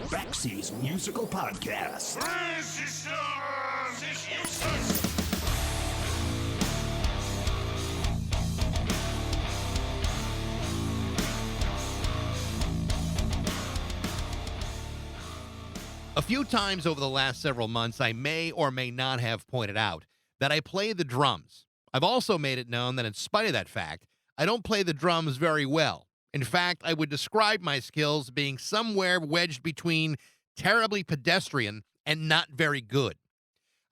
Backseas Musical Podcast. A few times over the last several months, I may or may not have pointed out that I play the drums. I've also made it known that in spite of that fact, I don't play the drums very well. In fact, I would describe my skills being somewhere wedged between terribly pedestrian and not very good.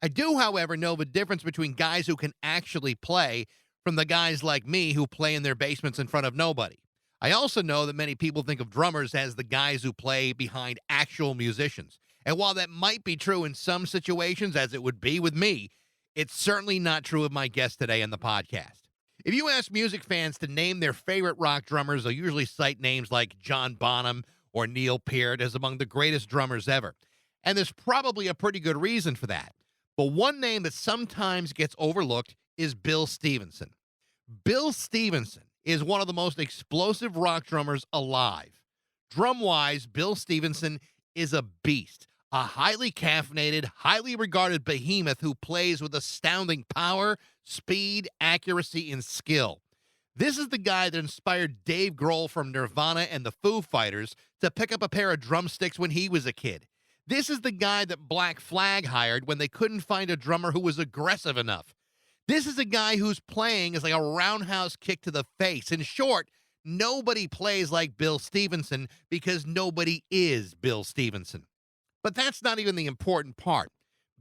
I do, however, know the difference between guys who can actually play from the guys like me who play in their basements in front of nobody. I also know that many people think of drummers as the guys who play behind actual musicians. And while that might be true in some situations, as it would be with me, it's certainly not true of my guest today on the podcast. If you ask music fans to name their favorite rock drummers, they'll usually cite names like John Bonham or Neil Peart as among the greatest drummers ever. And there's probably a pretty good reason for that. But one name that sometimes gets overlooked is Bill Stevenson. Bill Stevenson is one of the most explosive rock drummers alive. Drum-wise, Bill Stevenson is a beast, a highly caffeinated, highly regarded behemoth who plays with astounding power, speed, accuracy, and skill. This is the guy that inspired Dave Grohl from Nirvana and the Foo Fighters to pick up a pair of drumsticks when he was a kid. This is the guy that Black Flag hired when they couldn't find a drummer who was aggressive enough. This is a guy whose playing is like a roundhouse kick to the face. In short, nobody plays like Bill Stevenson because nobody is Bill Stevenson. But that's not even the important part.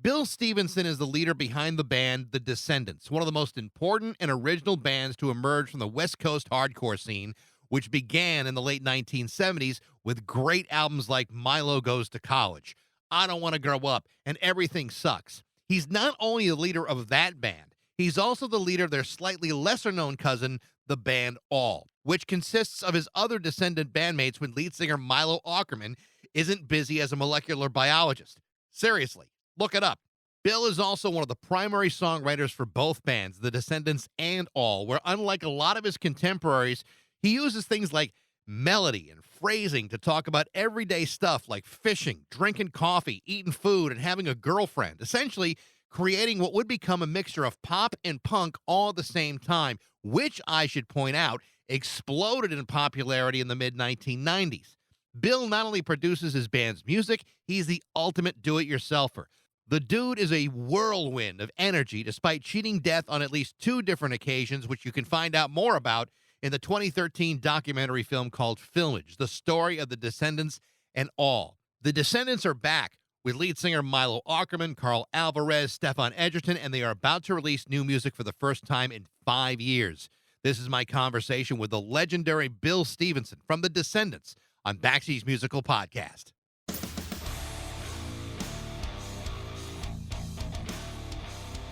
Bill Stevenson is the leader behind the band The Descendents, one of the most important and original bands to emerge from the West Coast hardcore scene, which began in the late 1970s with great albums like Milo Goes to College, I Don't Want to Grow Up, and Everything Sucks. He's not only the leader of that band, he's also the leader of their slightly lesser-known cousin, the band All, which consists of his other Descendant bandmates when lead singer Milo Aukerman isn't busy as a molecular biologist. Seriously, look it up. Bill is also one of the primary songwriters for both bands, The Descendants and All, where unlike a lot of his contemporaries, he uses things like melody and phrasing to talk about everyday stuff like fishing, drinking coffee, eating food, and having a girlfriend, essentially creating what would become a mixture of pop and punk all at the same time, which, I should point out, exploded in popularity in the mid-1990s. Bill not only produces his band's music, he's the ultimate do-it-yourselfer. The dude is a whirlwind of energy despite cheating death on at least 2 different occasions, which you can find out more about in the 2013 documentary film called Filmage, the story of the Descendants and All. The Descendants are back with lead singer Milo Aukerman, Carl Alvarez, Stefan Edgerton, and they are about to release new music for the first time in 5 years. This is my conversation with the legendary Bill Stevenson from The Descendants on Backseas Musical Podcast.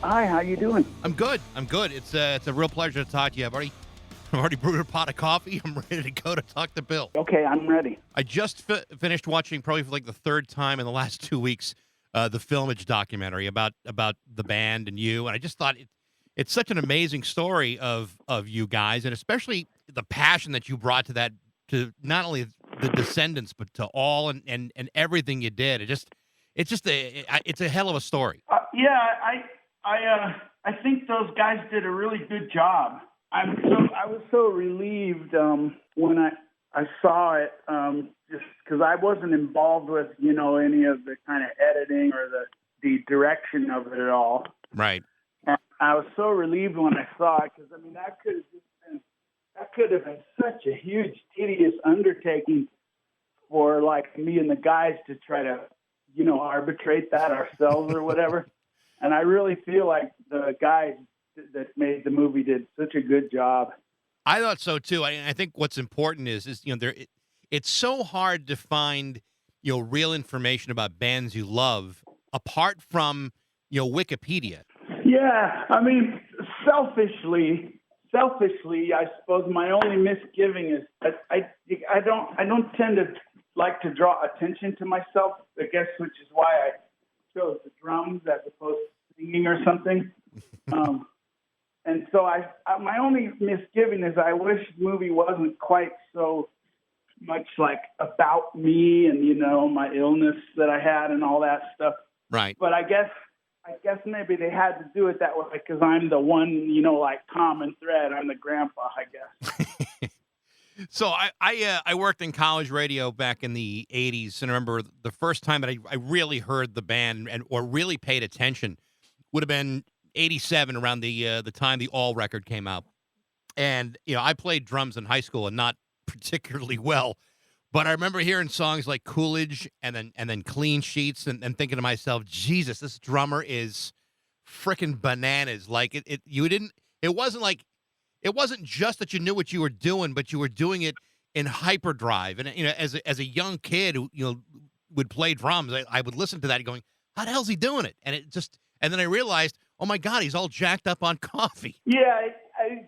Hi, how you doing? I'm good. It's a real pleasure to talk to you. I've already brewed a pot of coffee. I'm ready to go to talk to Bill. Okay, I'm ready. I just finished watching, probably for like the 3rd time in the last 2 weeks, the Filmage documentary about the band and you, and I just thought it's such an amazing story of you guys, and especially the passion that you brought to that, to not only the Descendants but to All and everything you did. It's a hell of a story. I think those guys did a really good job. I was so relieved when I saw it, just because I wasn't involved with any of the kind of editing or the direction of it at all. Right. And I was so relieved when I saw it, because that could have been such a huge, tedious undertaking for like me and the guys to try to arbitrate that ourselves or whatever. And I really feel like the guys that made the movie did such a good job. I thought so too. I think what's important is it's so hard to find real information about bands you love apart from Wikipedia. Yeah, selfishly, I suppose my only misgiving is that I don't tend to like to draw attention to myself, I guess, which is why I chose the drums as opposed to singing or something. And so my only misgiving is I wish the movie wasn't quite so, much like about me and, my illness that I had and all that stuff. Right. But I guess maybe they had to do it that way because I'm the one, like common thread. I'm the grandpa, I guess. So I worked in college radio back in the 80s, and I remember the first time that I really heard the band or really paid attention would have been 87, around the time the All record came out. And, I played drums in high school and not particularly well, but I remember hearing songs like Coolidge and then Clean Sheets and thinking to myself, Jesus, this drummer is freaking bananas. Like it wasn't just that you knew what you were doing, but you were doing it in hyperdrive. And, as a young kid who, would play drums, I would listen to that going, how the hell's he doing it? And then I realized, oh my God, he's all jacked up on coffee. Yeah,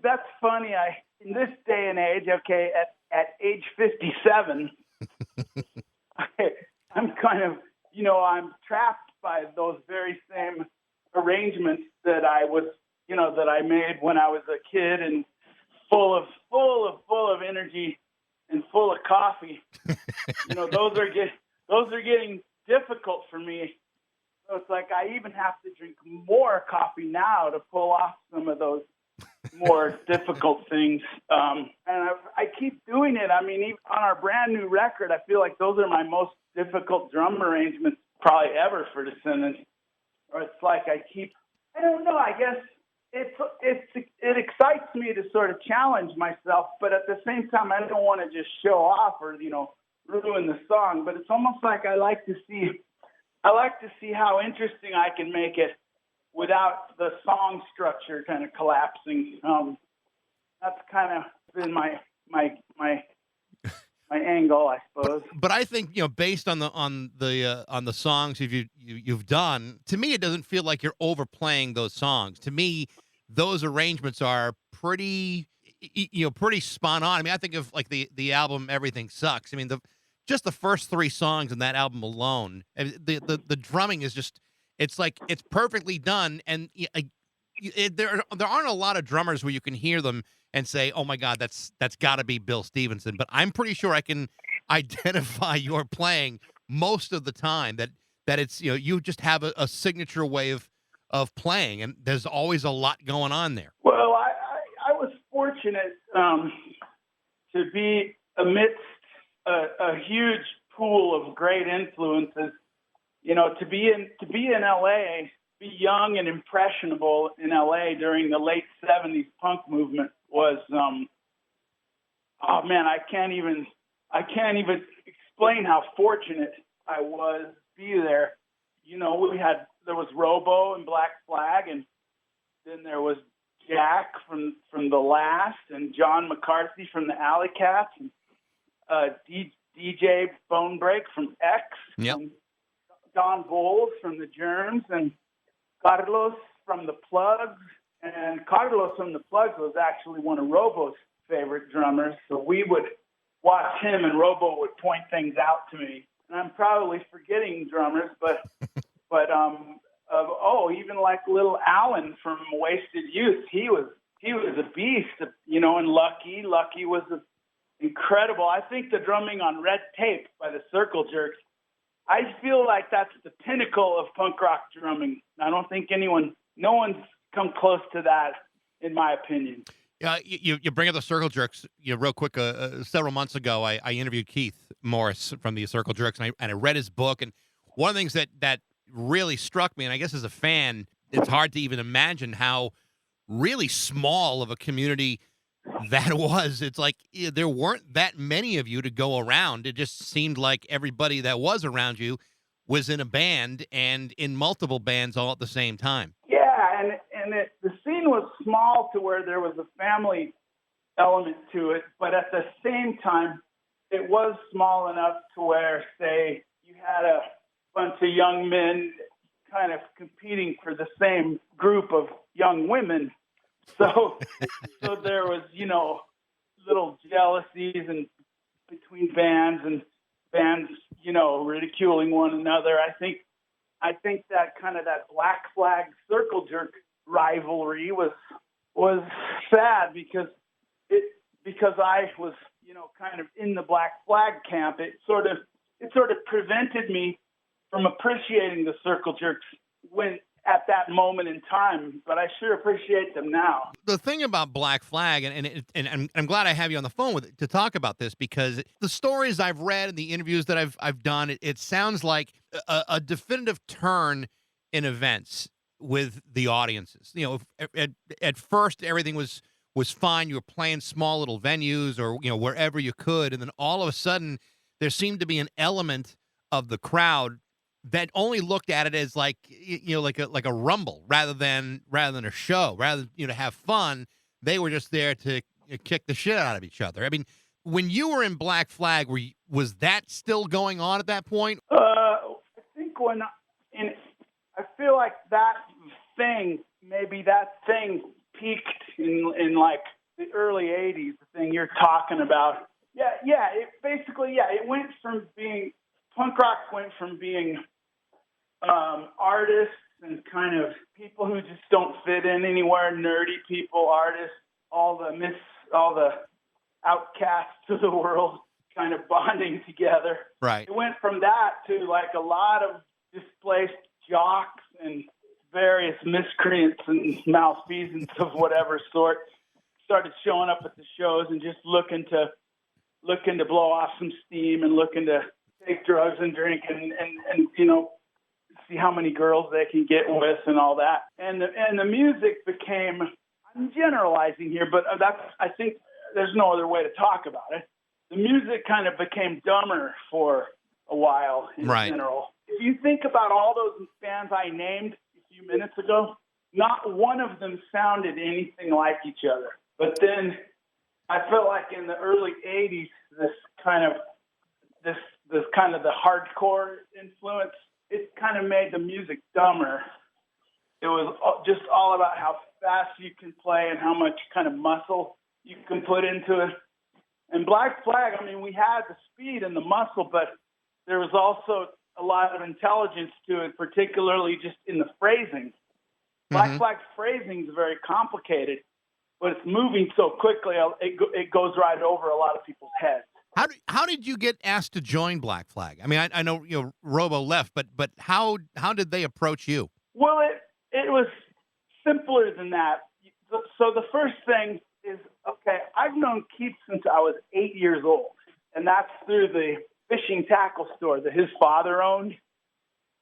that's funny. In this day and age, okay, at age 57, I'm kind of, I'm trapped by those very same arrangements that I was, that I made when I was a kid and full of energy and full of coffee. Those are getting difficult for me. So it's like I even have to drink more coffee now to pull off some of those more difficult things. And I keep doing it. I mean, even on our brand new record, I feel like those are my most difficult drum arrangements probably ever for Descendents. Or it's like I don't know, I guess it excites me to sort of challenge myself, but at the same time, I don't want to just show off or, ruin the song. But it's almost like I like to see how interesting I can make it without the song structure kind of collapsing. That's kind of been my angle, I suppose. But I think, based on the songs you've done, to me it doesn't feel like you're overplaying those songs. To me, those arrangements are pretty spot on. I mean, I think of like the album Everything Sucks. I mean, just the first 3 songs in that album alone, the drumming is just, it's like it's perfectly done. And there aren't a lot of drummers where you can hear them and say, oh my God, that's got to be Bill Stevenson. But I'm pretty sure I can identify your playing most of the time, that it's, you just have a signature way of playing, and there's always a lot going on there. Well, I was fortunate to be amidst a huge pool of great influences. To be in LA, be young and impressionable in LA during the late 70s punk movement was, I can't even explain how fortunate I was to be there. There was Robo and Black Flag, and then there was Jack from The Last, and John McCarthy from the Alley Cats, and DJ Phone Break from X, yep. And Don Bowles from the Germs, and Carlos from the Plugs. And Carlos from the Plugs was actually one of Robo's favorite drummers, so we would watch him, and Robo would point things out to me. And I'm probably forgetting drummers, but even like little Alan from Wasted Youth, he was a beast, and Lucky was incredible. I think the drumming on Red Tape by the Circle Jerks, I feel like that's the pinnacle of punk rock drumming. I don't think no one's come close to that, in my opinion. Yeah, you bring up the Circle Jerks. Real quick. Several months ago, I interviewed Keith Morris from the Circle Jerks, and I read his book. And one of the things that really struck me, and I guess as a fan, it's hard to even imagine how really small of a community that was. It's like there weren't that many of you to go around. It just seemed like everybody that was around you was in a band and in multiple bands all at the same time. Yeah, and the scene was small to where there was a family element to it, but at the same time, it was small enough to where, say, you had a bunch of young men kind of competing for the same group of young women. So there was, little jealousies and between bands ridiculing one another. I think that kind of that Black Flag Circle Jerk rivalry was sad because I was kind of in the Black Flag camp, it sort of prevented me from appreciating the circle jerks when at that moment in time, but I sure appreciate them now. The thing about Black Flag, and I'm glad I have you on the phone with it to talk about this, because the stories I've read and the interviews that I've done, it sounds like a definitive turn in events with the audiences. At first everything was fine. You were playing small little venues or wherever you could, and then all of a sudden there seemed to be an element of the crowd that only looked at it as like a rumble rather than a show, rather than to have fun. They were just there to kick the shit out of each other. I mean, when you were in Black Flag, was that still going on at that point? I think I feel like that thing peaked in like the early '80s. The thing you're talking about, it went from being punk rock went from being artists and kind of people who just don't fit in anywhere, nerdy people, artists, all the outcasts of the world kind of bonding together. Right. It went from that to like a lot of displaced jocks and various miscreants and malfeasance of whatever sort started showing up at the shows and just looking to blow off some steam and looking to take drugs and drink and see how many girls they can get with and all that. And the music became, I'm generalizing here, but I think there's no other way to talk about it. The music kind of became dumber for a while in general. If you think about all those bands I named a few minutes ago, not one of them sounded anything like each other. But then I felt like in the early 80s, this kind of the hardcore influence, it kind of made the music dumber. It was just all about how fast you can play and how much kind of muscle you can put into it. And Black Flag, I mean, we had the speed and the muscle, but there was also a lot of intelligence to it, particularly just in the phrasing. Black Flag's phrasing is very complicated, but it's moving so quickly, it goes right over a lot of people's heads. How did you get asked to join Black Flag? I mean, I know Robo left, but how did they approach you? Well, it was simpler than that. So the first thing is, okay, I've known Keith since I was 8 years old, and that's through the fishing tackle store that his father owned,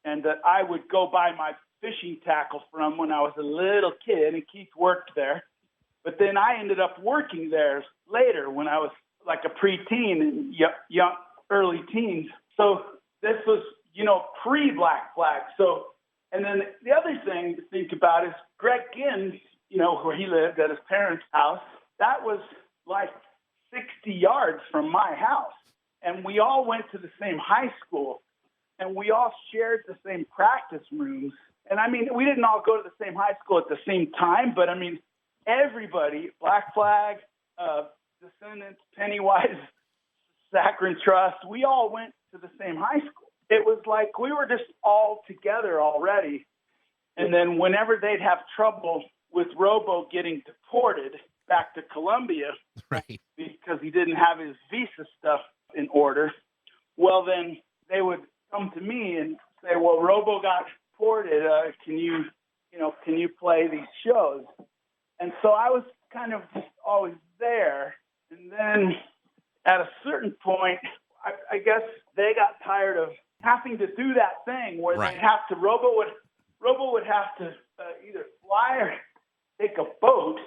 and that I would go buy my fishing tackle from when I was a little kid, and Keith worked there. But then I ended up working there later when I was like a preteen and young early teens. So this was, pre-Black Flag. So, and then the other thing to think about is Greg Ginn's, where he lived at his parents' house, that was like 60 yards from my house. And we all went to the same high school, and we all shared the same practice rooms. And I mean, we didn't all go to the same high school at the same time, but I mean, everybody, Black Flag, Descendents, Pennywise, Saccharin Trust, we all went to the same high school. It was like we were just all together already. And then whenever they'd have trouble with Robo getting deported back to Colombia, right, because he didn't have his visa stuff in order, well, then they would come to me and say, well, Robo got deported. Can you play these shows? And so I was kind of just always there. And then at a certain point, I guess they got tired of having to do that thing where they have to, Robo would have to either fly or take a boat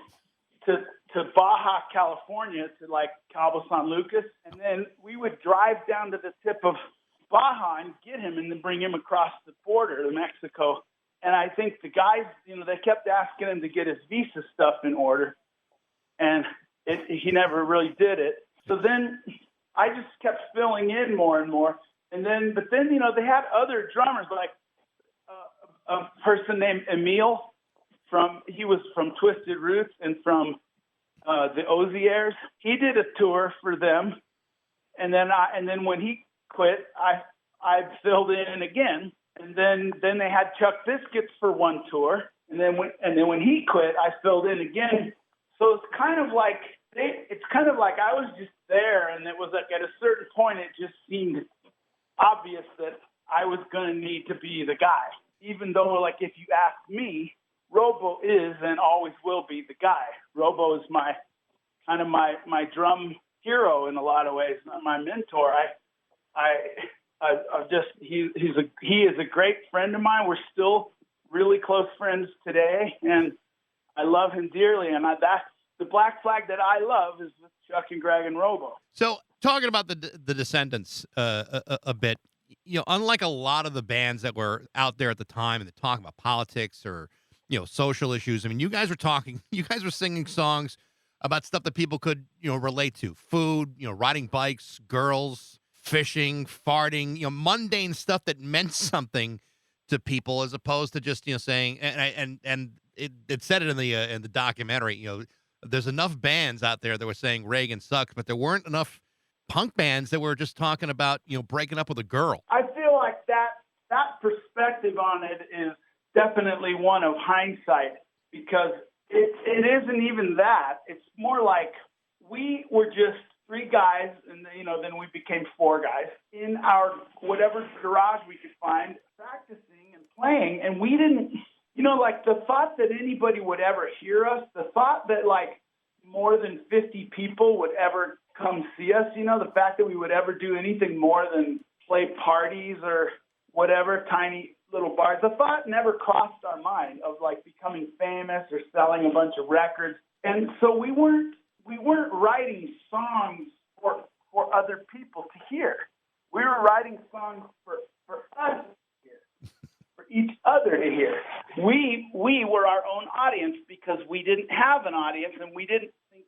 to Baja, California, to like Cabo San Lucas. And then we would drive down to the tip of Baja and get him and then bring him across the border to Mexico. And I think the guys, they kept asking him to get his visa stuff in order. And he never really did it. So then I just kept filling in more and more. But then, they had other drummers, like a person named Emil he was from Twisted Roots and from the Oziers. He did a tour for them. And then when he quit, I filled in again. And then they had Chuck Biscuits for one tour. And then when he quit, I filled in again. So it's kind of like it's kind of like I was just there, and it was like at a certain point, it just seemed obvious that I was going to need to be the guy. Even though, like, if you ask me, Robo is and always will be the guy. Robo is my drum hero in a lot of ways, my mentor. He is a great friend of mine. We're still really close friends today, and I love him dearly. And that's the Black Flag that I love is with Chuck and Greg and Robo. So talking about the Descendents a bit, unlike a lot of the bands that were out there at the time and that talk about politics or social issues, I mean, you guys were singing songs about stuff that people could relate to: food, riding bikes, girls, fishing, farting, mundane stuff that meant something to people, as opposed to just saying. And it said it in the documentary. There's enough bands out there that were saying Reagan sucks, but there weren't enough punk bands that were just talking about breaking up with a girl. I feel like that perspective on it is definitely one of hindsight, because it isn't even that. It's more like we were just three guys, and then we became four guys in our whatever garage we could find, practicing and playing, and we didn't. Like the thought that anybody would ever hear us, the thought that like more than 50 people would ever come see us, the fact that we would ever do anything more than play parties or whatever, tiny little bars, the thought never crossed our mind of like becoming famous or selling a bunch of records. And so we weren't writing songs for other people to hear. We were writing songs for us to hear, for each other to hear. We were our own audience because we didn't have an audience, and we didn't think.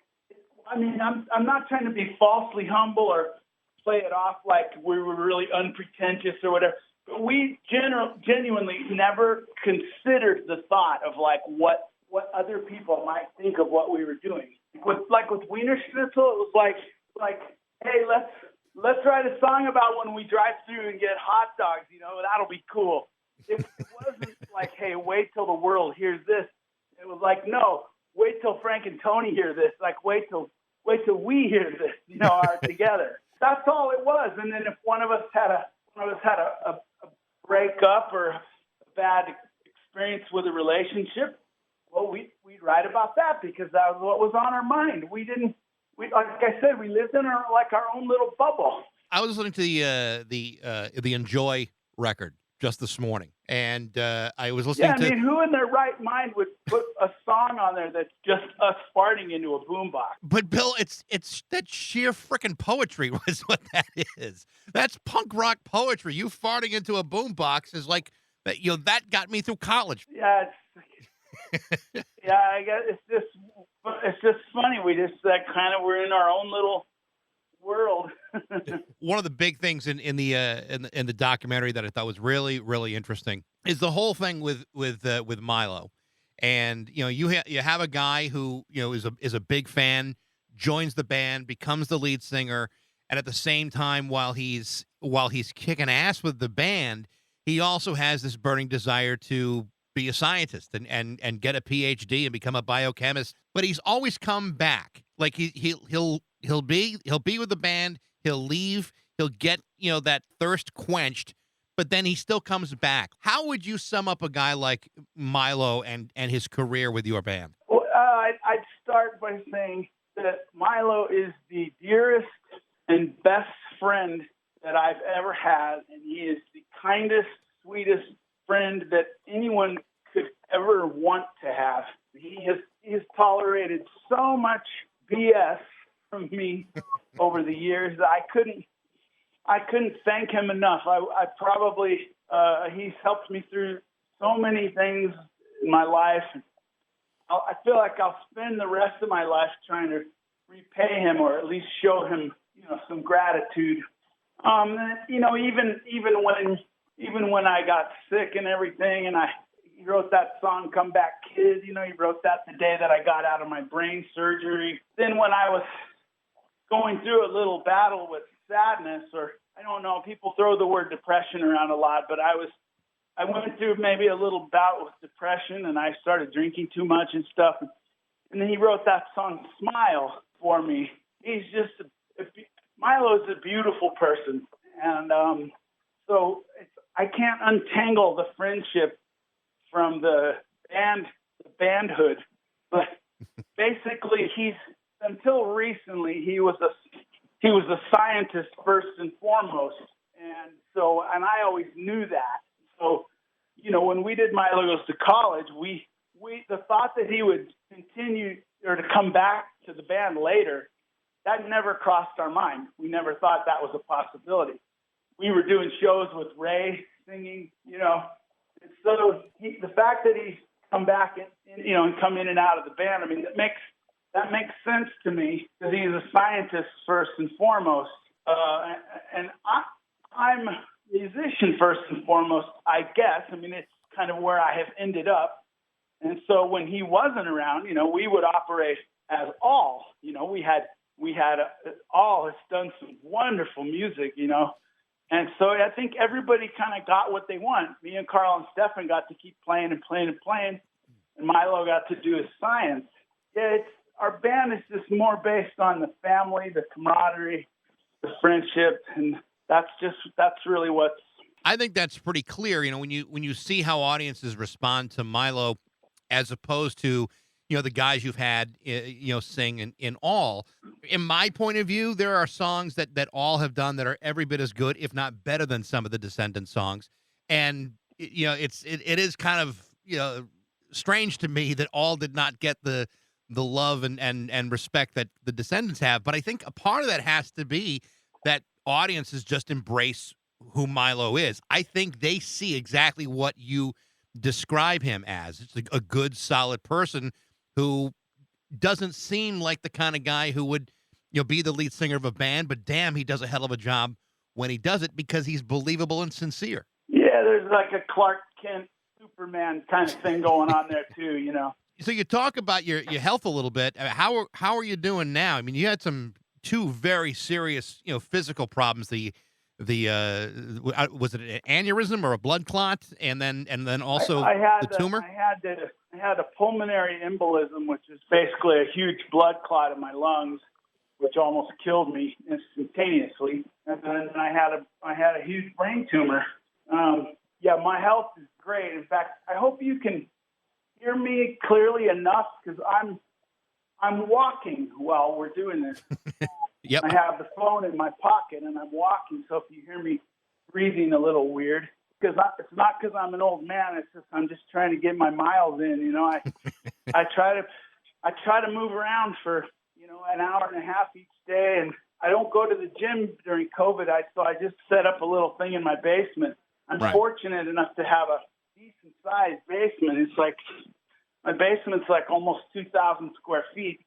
I mean, I'm not trying to be falsely humble or play it off like we were really unpretentious or whatever. But we genuinely never considered the thought of like what other people might think of what we were doing. With Wiener Schnitzel, it was like, hey, let's write a song about when we drive through and get hot dogs. That'll be cool. It wasn't like, hey, wait till the world hears this. It was like, no, wait till Frank and Tony hear this. Like, wait till we hear this. Are together. That's all it was. And then if one of us had a breakup or a bad experience with a relationship, well, we'd write about that because that was what was on our mind. Like I said, we lived in our own little bubble. I was listening to the Enjoy record just this morning, and I was listening to. I mean, who in their right mind would put a song on there that's just us farting into a boombox? But Bill, it's that sheer freaking poetry was what that is. That's punk rock poetry. You farting into a boombox is like that. That got me through college. Yeah, I guess it's just funny. We just we're in our own little world. One of the big things in the documentary that I thought was really, really interesting is the whole thing with Milo. And you have a guy who is a big fan, joins the band, becomes the lead singer, and at the same time, while he's kicking ass with the band, he also has this burning desire to be a scientist and get a PhD and become a biochemist. But he's always come back. Like he'll be with the band, he'll leave, he'll get that thirst quenched, but then he still comes back. How would you sum up a guy like Milo and his career with your band? Well, I'd start by saying that Milo is the dearest and best friend that I've ever had, and he is the kindest, sweetest friend that anyone could ever want to have. He has tolerated so much BS from me over the years that I couldn't thank him enough. I probably he's helped me through so many things in my life. I feel like I'll spend the rest of my life trying to repay him, or at least show him some gratitude. Even when I got sick and everything, and he wrote that song "Come Back Kid." He wrote that the day that I got out of my brain surgery. Then when I was going through a little battle with sadness, or I don't know, people throw the word depression around a lot, but I went through maybe a little bout with depression, and I started drinking too much and stuff. And then he wrote that song "Smile." for me. He's just Milo's a beautiful person, and I can't untangle the friendship from the bandhood. But basically, until recently he was a scientist first and foremost, and I always knew that. So, when we did Milo Goes to College, the thought that he would continue or to come back to the band later, that never crossed our mind. We never thought that was a possibility. We were doing shows with Ray singing, and so the fact that he's come back and come in and out of the band, I mean, that makes sense to me because he's a scientist first and foremost, and I'm a musician first and foremost, I guess. I mean, it's kind of where I have ended up. And so when he wasn't around, we would operate as all. We had all has done some wonderful music, And so I think everybody kind of got what they want. Me and Carl and Stefan got to keep playing and playing and playing, and Milo got to do his science. Yeah, our band is just more based on the family, the camaraderie, the friendship, and that's really what's. I think that's pretty clear. When you see how audiences respond to Milo, as opposed to the guys you've had sing in all. In my point of view, there are songs that all have done that are every bit as good, if not better, than some of the Descendents songs. And it is kind of strange to me that all did not get the love and respect that the Descendents have. But I think a part of that has to be that audiences just embrace who Milo is. I think they see exactly what you describe him as. It's a good, solid person who doesn't seem like the kind of guy who would, be the lead singer of a band, but damn, he does a hell of a job when he does it because he's believable and sincere. Yeah, there's like a Clark Kent, Superman kind of thing going on there too, So you talk about your health a little bit. How are you doing now? I mean, you had two very serious, physical problems. The was it an aneurysm or a blood clot, and then also the tumor? I had a pulmonary embolism, which is basically a huge blood clot in my lungs, which almost killed me instantaneously. And then I had a huge brain tumor. My health is great. In fact, I hope you can hear me clearly enough because I'm walking while we're doing this. Yep. I have the phone in my pocket and I'm walking. So if you hear me breathing a little weird, it's not because I'm an old man. It's just I'm just trying to get my miles in. I try to move around for an hour and a half each day, and I don't go to the gym during COVID. So I just set up a little thing in my basement. I'm fortunate enough to have a decent sized basement. It's like my basement's like almost 2,000 square feet.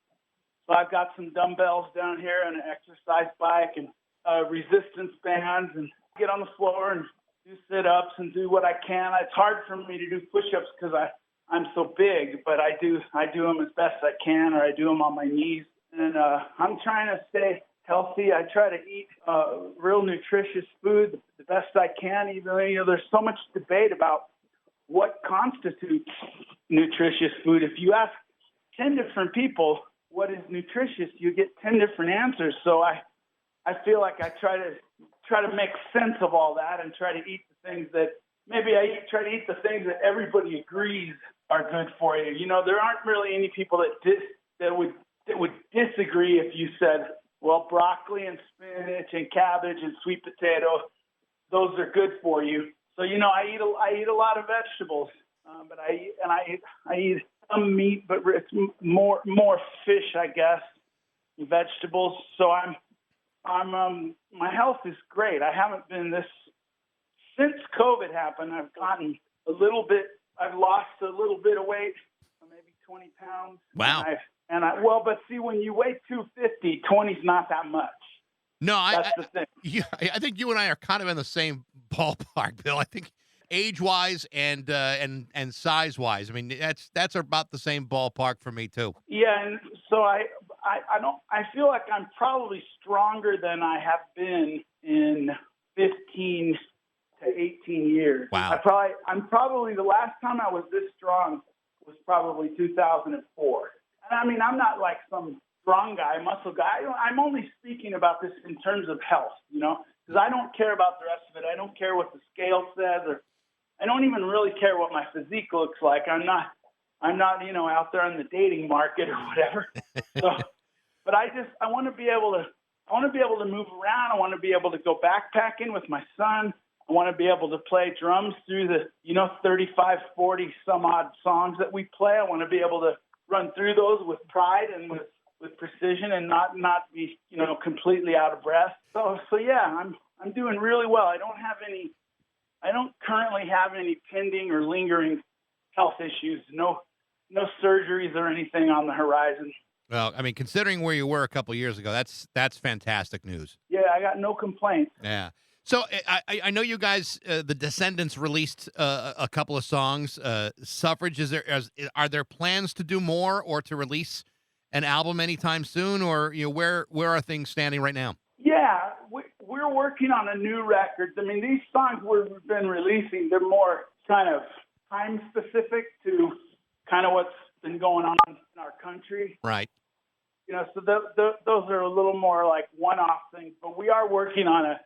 So I've got some dumbbells down here and an exercise bike and resistance bands, and get on the floor and do sit-ups and do what I can. It's hard for me to do push-ups because I'm so big, but I do them as best I can, or I do them on my knees. And I'm trying to stay healthy. I try to eat real nutritious food the best I can. Even though there's so much debate about what constitutes nutritious food. If you ask 10 different people what is nutritious, you get 10 different answers. So I feel like I try to make sense of all that and try to eat the things that try to eat the things that everybody agrees are good for you. There aren't really any people that would disagree if you said, well, broccoli and spinach and cabbage and sweet potato, those are good for you. So I eat a lot of vegetables, but I eat some meat, but it's more fish, I guess, and vegetables. So I'm my health is great. I haven't been since COVID happened. I've lost a little bit of weight, maybe 20 pounds. Wow. But see, when you weigh 250, 20's not that much. No, that's the thing. Yeah, I think you and I are kind of in the same ballpark, Bill. I think age-wise and size-wise, I mean that's about the same ballpark for me too. Yeah, and so I feel like I'm probably stronger than I have been in 15 to 18 years. Wow. I'm probably the last time I was this strong was probably 2004. And I mean, I'm not like some strong guy, muscle guy. I'm only speaking about this in terms of health, because I don't care about the rest of it. I don't care what the scale says, or I don't even really care what my physique looks like. I'm not, out there in the dating market or whatever. So, but I want to be able to move around. I want to be able to go backpacking with my son. I want to be able to play drums through the, 35, 40 some odd songs that we play. I want to be able to run through those with pride and with precision and not be, completely out of breath. So yeah, I'm doing really well. I don't currently have any pending or lingering health issues. No surgeries or anything on the horizon. Well, I mean, considering where you were a couple years ago, that's fantastic news. Yeah, I got no complaints. Yeah. So I know you guys, the Descendents released a couple of songs. Suffrage, are there plans to do more or to release an album anytime soon, or where are things standing right now? Yeah, we're working on a new record. I mean, these songs we've been releasing, they're more kind of time specific to kind of what's been going on in our country. Right. So those are a little more like one-off things, but we are working on an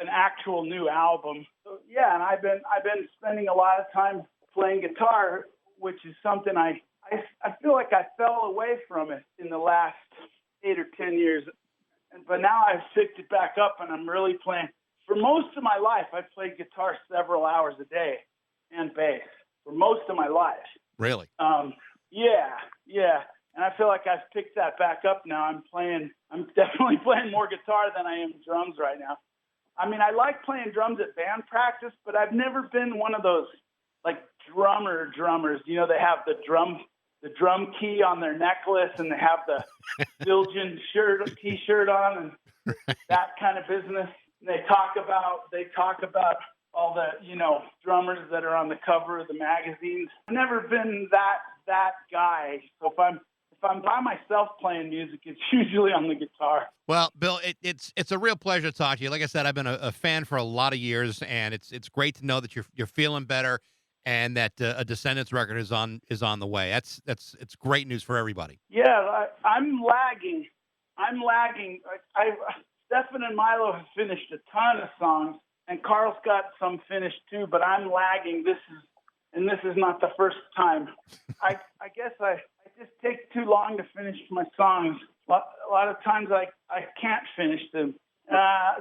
actual new album. So yeah, and I've been spending a lot of time playing guitar, which is something I feel like I fell away from it in the last 8 or 10 years. But now I've picked it back up and I'm really playing. For most of my life, I've played guitar several hours a day and bass for most of my life. Really? Yeah. And I feel like I've picked that back up now. I'm definitely playing more guitar than I am drums right now. I mean, I like playing drums at band practice, but I've never been one of those like drummers. They have the drum key on their necklace and they have the Zildjian t-shirt on and that kind of business. And they talk about all the, drummers that are on the cover of the magazines. I've never been that guy. So if I'm by myself playing music, it's usually on the guitar. Well, Bill, it's a real pleasure to talk to you. Like I said, I've been a fan for a lot of years, and it's great to know that you're feeling better, and that a Descendents record is on the way. It's great news for everybody. Yeah, I'm lagging. Stefan and Milo have finished a ton of songs, and Carl's got some finished too. But I'm lagging. This is not the first time. I guess I just take too long to finish my songs. A lot of times I can't finish them.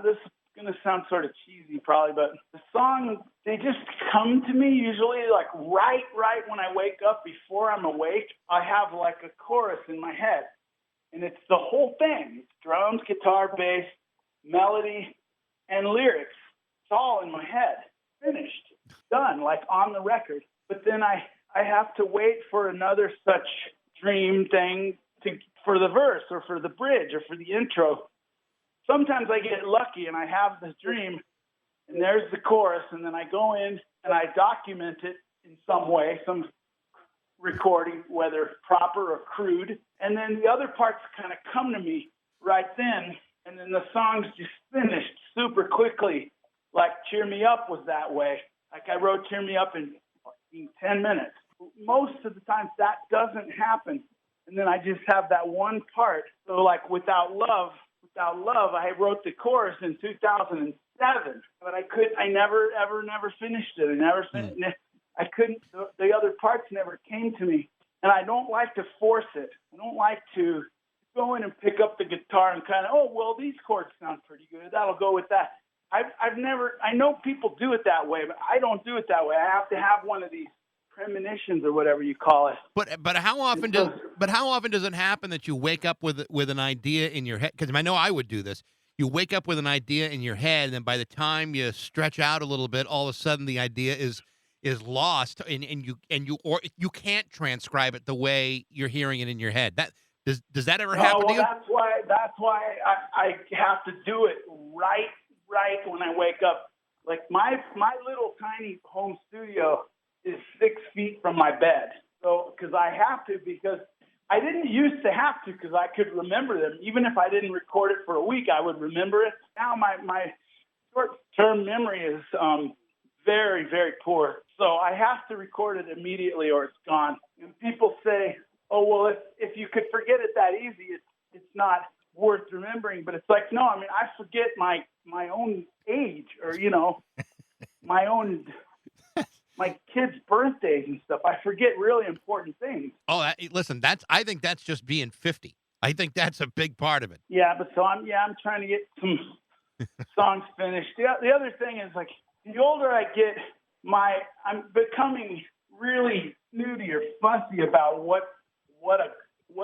This is going to sound sort of cheesy probably, but the songs, they just come to me usually like right when I wake up. Before I'm awake, I have like a chorus in my head. And it's the whole thing. It's drums, guitar, bass, melody, and lyrics. It's all in my head. Finished. Done, like on the record. But then I have to wait for another such dream thing for the verse or for the bridge or for the intro. Sometimes I get lucky and I have this dream and there's the chorus, and then I go in and I document it in some way, some recording, whether proper or crude. And then the other parts kind of come to me right then. And then the song's just finished super quickly. Like Cheer Me Up was that way. Like I wrote Cheer Me Up in 10 minutes. Most of the time that doesn't happen. And then I just have that one part. So like Without Love, I wrote the chorus in 2007, but I never finished it. I couldn't, the other parts never came to me. And I don't like to force it. I don't like to go in and pick up the guitar and kind of, these chords sound pretty good. That'll go with that. I know people do it that way, but I don't do it that way. I have to have one of these premonitions or whatever you call it. But how often does it happen that you wake up with an idea in your head? Because I know I would do this. You wake up with an idea in your head, and then by the time you stretch out a little bit, all of a sudden the idea is lost, and you can't transcribe it the way you're hearing it in your head. Does that ever happen to you? That's why I have to do it right when I wake up. Like my little tiny home studio is 6 feet from my bed. So, because I have to, because I didn't used to have to, because I could remember them. Even if I didn't record it for a week, I would remember it. Now my short-term memory is very, very poor. So I have to record it immediately or it's gone. And people say, oh, well, if you could forget it that easy, it's not worth remembering. But it's like, no, I mean, I forget my own age, or, you know, my kids' birthdays and stuff. I forget really important things. Oh, listen, I think that's just being 50. I think that's a big part of it. Yeah, but so I'm trying to get some songs finished. The other thing is, like, the older I get, I'm becoming really snooty or fussy about what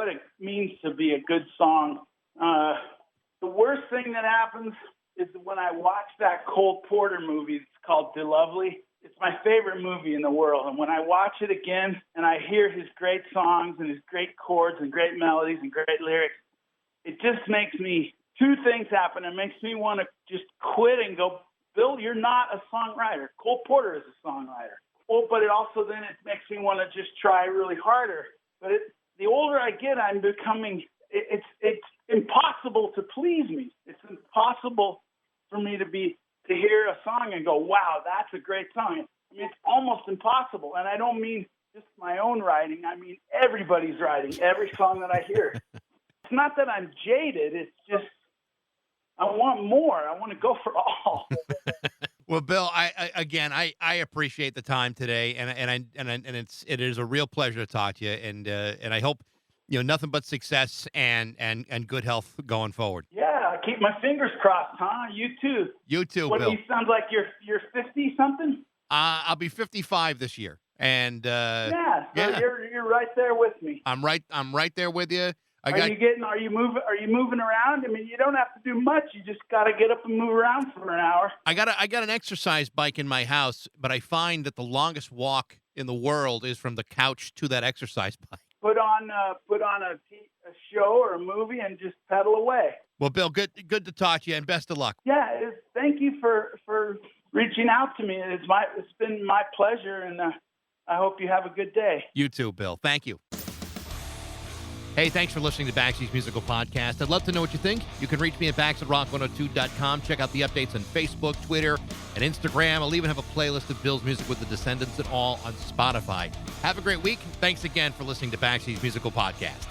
it means to be a good song. The worst thing that happens is when I watch that Cole Porter movie. It's called DeLovely. It's my favorite movie in the world. And when I watch it again and I hear his great songs and his great chords and great melodies and great lyrics, it just makes me, two things happen. It makes me want to just quit and go, Bill, you're not a songwriter. Cole Porter is a songwriter. Well, but it also then it makes me want to just try really harder. But the older I get, I'm becoming, it's impossible to please me. It's impossible for me to hear a song and go, wow, that's a great song. I mean, it's almost impossible. And I don't mean just my own writing. I mean, everybody's writing, every song that I hear. It's not that I'm jaded. It's just, I want more. I want to go for all. Well, Bill, I appreciate the time today, and it is a real pleasure to talk to you, and I hope, you know, nothing but success and good health going forward. Yeah, I keep my fingers crossed, huh? You too. You too, What Bill. do you sound like? You're 50 something? I'll be 55 this year, and yeah, you're right there with me. I'm right there with you. Are you moving around? I mean, you don't have to do much. You just got to get up and move around for an hour. I got an exercise bike in my house, but I find that the longest walk in the world is from the couch to that exercise bike. Put on a show or a movie and just pedal away. Well, Bill, good to talk to you, and best of luck. Yeah, thank you for reaching out to me. It's been my pleasure, and I hope you have a good day. You too, Bill. Thank you. Hey, thanks for listening to Baxi's Musical Podcast. I'd love to know what you think. You can reach me at bax@rock102.com. Check out the updates on Facebook, Twitter, and Instagram. I'll even have a playlist of Bill's music with the Descendents and all on Spotify. Have a great week. Thanks again for listening to Baxi's Musical Podcast.